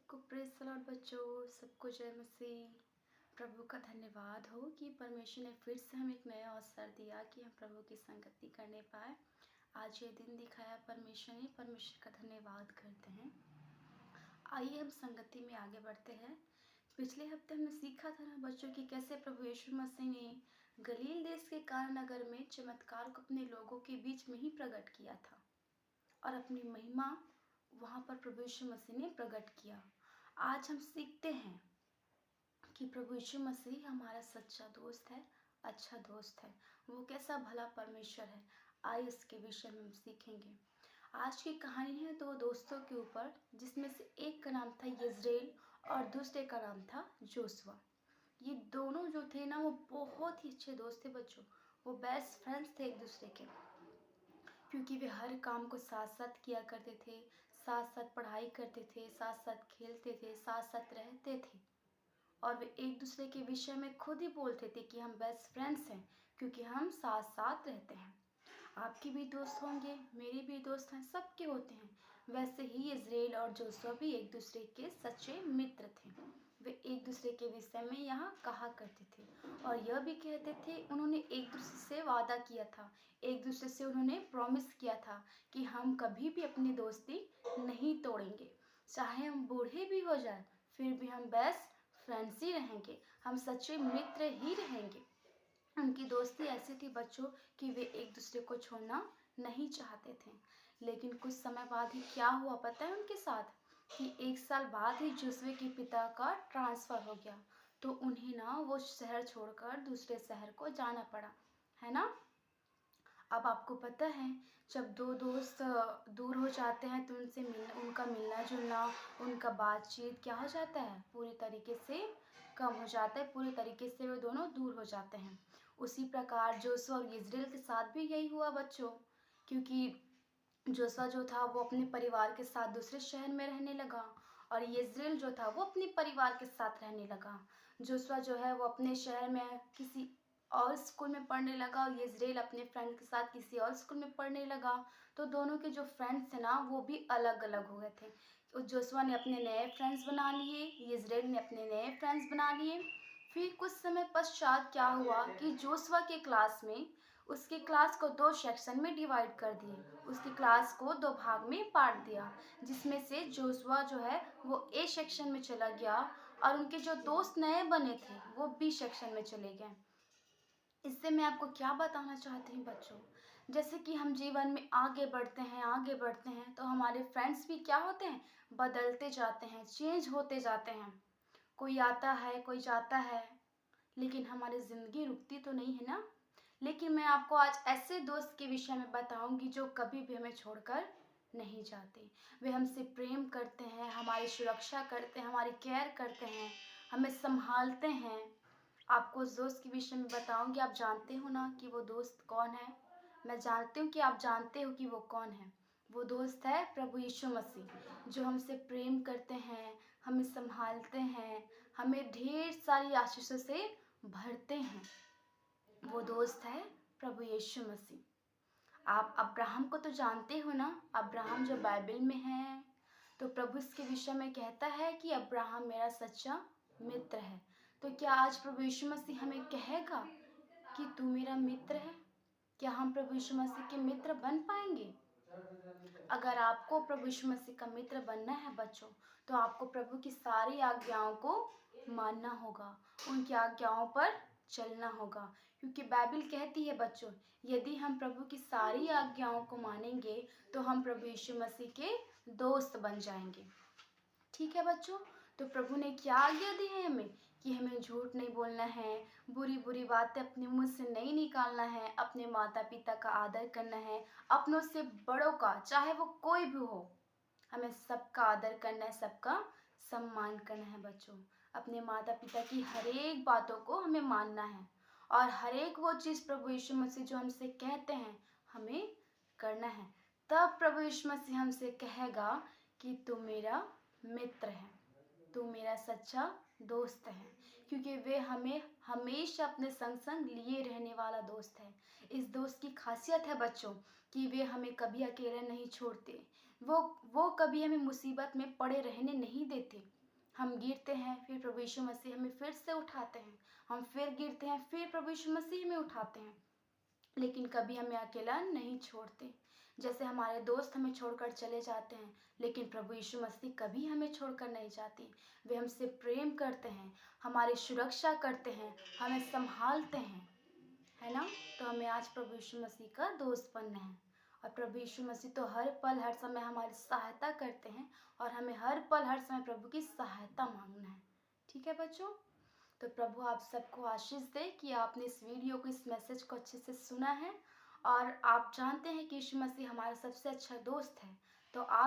सबको praise the Lord बच्चों, सबको जय मसीह। प्रभु का धन्यवाद हो कि परमेश्वर ने फिर से हमें एक नया अवसर दिया कि हम प्रभु की संगति करने पाए। आज ये दिन दिखाया परमेश्वर ने, परमेश्वर का धन्यवाद करते हैं। आइए हम संगति में आगे बढ़ते हैं। पिछले हफ्ते हमने सीखा था ना बच्चों कि कैसे प्रभु यीशु मसीह ने गलील देश के काना नगर में चमत्कार को अपने लोगों के बीच में ही प्रकट किया था और अपनी महिमा वहाँ पर प्रभु यीशु मसीह ने प्रकट किया। आज हम सीखते हैं कि प्रभु यीशु मसीह हमारा सच्चा दोस्त है, अच्छा दोस्त है। वो कैसा भला परमेश्वर है, आइए इसके विषय में हम सीखेंगे। आज की कहानी है दो दोस्तों के ऊपर, जिसमें से एक का नाम था यिज्रेल और दूसरे का नाम था जोशुआ। ये दोनों जो थे ना, वो बहुत ही अच्छे दोस्त थे बच्चों। वो बेस्ट फ्रेंड्स थे एक दूसरे के, क्योंकि वे हर काम को साथ साथ किया करते थे, साथ साथ पढ़ाई करते थे, साथ साथ खेलते थे, साथ साथ रहते थे। और वे एक दूसरे के विषय में खुद ही बोलते थे कि हम बेस्ट फ्रेंड्स हैं, क्योंकि हम साथ साथ रहते हैं। आपके भी दोस्त होंगे, मेरे भी दोस्त हैं, सबके होते हैं। वैसे ही इज़राइल और जोशुआ भी एक दूसरे के सच्चे मित्र थे। वे एक दूसरे के विषय में यहाँ कहा करते थे और यह भी कहते थे, उन्होंने एक दूसरे से वादा किया था, एक दूसरे से उन्होंने प्रॉमिस किया था कि हम कभी भी अपनी दोस्ती नहीं तोड़ेंगे। चाहे हम बूढ़े भी हो जाए, फिर भी हम बेस्ट फ्रेंड्स ही रहेंगे, हम सच्चे मित्र ही रहेंगे। उनकी दोस्ती ऐसी थी बच्चों कि वे एक दूसरे को छोड़ना नहीं चाहते थे। लेकिन कुछ समय बाद ही क्या हुआ पता है उनके साथ, कि 1 साल बाद ही जोशुआ के पिता का ट्रांसफ़र हो गया, तो उन्हें ना वो शहर छोड़कर दूसरे शहर को जाना पड़ा, है ना। अब आपको पता है, जब दो दोस्त दूर हो जाते हैं तो उनका मिलना जुलना, उनका बातचीत क्या हो जाता है, पूरी तरीके से कम हो जाता है, पूरी तरीके से वे दोनों दूर हो जाते हैं। उसी प्रकार जोशुआ और इज़राइल के साथ भी यही हुआ बच्चों, क्योंकि जोशुआ जो था वो अपने परिवार के साथ दूसरे शहर में रहने लगा और इज़राइल जो था वो अपने परिवार के साथ रहने लगा। जोशुआ जो है वो अपने शहर में किसी और स्कूल में पढ़ने लगा और इज़राइल अपने फ्रेंड के साथ किसी और स्कूल में पढ़ने लगा। तो दोनों के जो फ्रेंड्स थे ना, वो भी अलग अलग हो गए थे। तो जोशुआ ने अपने नए फ्रेंड्स बना लिए, इज़राइल ने अपने नए फ्रेंड्स बना लिए। फिर कुछ समय पश्चात क्या हुआ कि जोशुआ के क्लास में उसके क्लास को 2 सेक्शन में डिवाइड कर दिए, उसकी क्लास को 2 भाग में बांट दिया, जिसमें से जोशुआ जो है वो ए सेक्शन में चला गया और उनके जो दोस्त नए बने थे वो बी सेक्शन में चले गए। इससे मैं आपको क्या बताना चाहती हूँ बच्चों, जैसे कि हम जीवन में आगे बढ़ते हैं, आगे बढ़ते हैं, तो हमारे फ्रेंड्स भी क्या होते हैं, बदलते जाते हैं, चेंज होते जाते हैं। कोई आता है, कोई जाता है, लेकिन हमारी ज़िंदगी रुकती तो नहीं है ना। लेकिन मैं आपको आज ऐसे दोस्त के विषय में बताऊंगी जो कभी भी हमें छोड़कर नहीं जाते। वे हमसे प्रेम करते हैं, हमारी सुरक्षा करते हैं, हमारी केयर करते हैं, हमें संभालते हैं। आपको उस दोस्त के विषय में बताऊंगी, आप जानते हो ना कि वो दोस्त कौन है। मैं जानती हूँ कि आप जानते हो कि वो कौन है। वो दोस्त है प्रभु यीशु मसीह, जो हमसे प्रेम करते हैं, हमें संभालते हैं, हमें ढेर सारी आशीषों से भरते हैं। वो दोस्त है प्रभु यीशु मसीह। आप अब्राहम को तो जानते हो ना, अब्राहम जो बाइबल में है, तो प्रभु इसके विषय में कहता है कि अब्राहम मेरा सच्चा मित्र है। तो क्या आज प्रभु यीशु मसीह हमें कहेगा कि तू मेरा मित्र है? क्या हम प्रभु यीशु मसीह के मित्र बन पाएंगे? अगर आपको प्रभु यीशु मसीह का मित्र बनना है बच्चों, तो आपको प्रभु की सारी आज्ञाओं को मानना होगा, उनकी आज्ञाओं पर चलना होगा। क्योंकि बाइबल कहती है बच्चों, यदि हम प्रभु की सारी आज्ञाओं को मानेंगे तो हम प्रभु यीशु मसीह के दोस्त बन जाएंगे। ठीक है बच्चों, तो प्रभु ने क्या आज्ञा दी है हमें, कि हमें झूठ नहीं बोलना है, बुरी बुरी बातें अपने मुंह से नहीं निकालना है, अपने माता पिता का आदर करना है, अपनों से बड़ों का, चाहे वो कोई भी हो, हमें सबका आदर करना है, सबका सम्मान करना है बच्चों। अपने माता पिता की हर एक बातों को हमें मानना है और हर एक वो चीज़ प्रभु यीशु मसीह जो हमसे कहते हैं हमें करना है। तब प्रभु यीशु मसीह हमसे कहेगा कि तू मेरा मित्र है, तू मेरा सच्चा दोस्त है, क्योंकि वे हमें हमेशा अपने संग संग लिए रहने वाला दोस्त है। इस दोस्त की खासियत है बच्चों कि वे हमें कभी अकेले नहीं छोड़ते, वो कभी हमें मुसीबत में पड़े रहने नहीं देते। हम गिरते हैं, फिर प्रभु यीशु मसीह हमें फिर से उठाते हैं। हम फिर गिरते हैं, फिर प्रभु यीशु मसीह हमें उठाते हैं, लेकिन कभी हमें अकेला नहीं छोड़ते। जैसे हमारे दोस्त हमें छोड़कर चले जाते हैं, लेकिन प्रभु यीशु मसीह कभी हमें छोड़कर नहीं जाती। वे हमसे प्रेम करते हैं, हमारी सुरक्षा करते हैं, हमें संभालते हैं, है ना। तो हमें आज प्रभु यीशु मसीह का दोस्त बनना है। और प्रभु यीशु मसीह तो हर पल हर समय हमारी सहायता करते हैं, और हमें हर पल हर समय प्रभु की सहायता मांगना है। ठीक है बच्चों, तो प्रभु आप सबको आशीष दे कि आपने इस वीडियो को, इस मैसेज को अच्छे से सुना है, और आप जानते हैं कि यीशु मसीह हमारा सबसे अच्छा दोस्त है। तो आप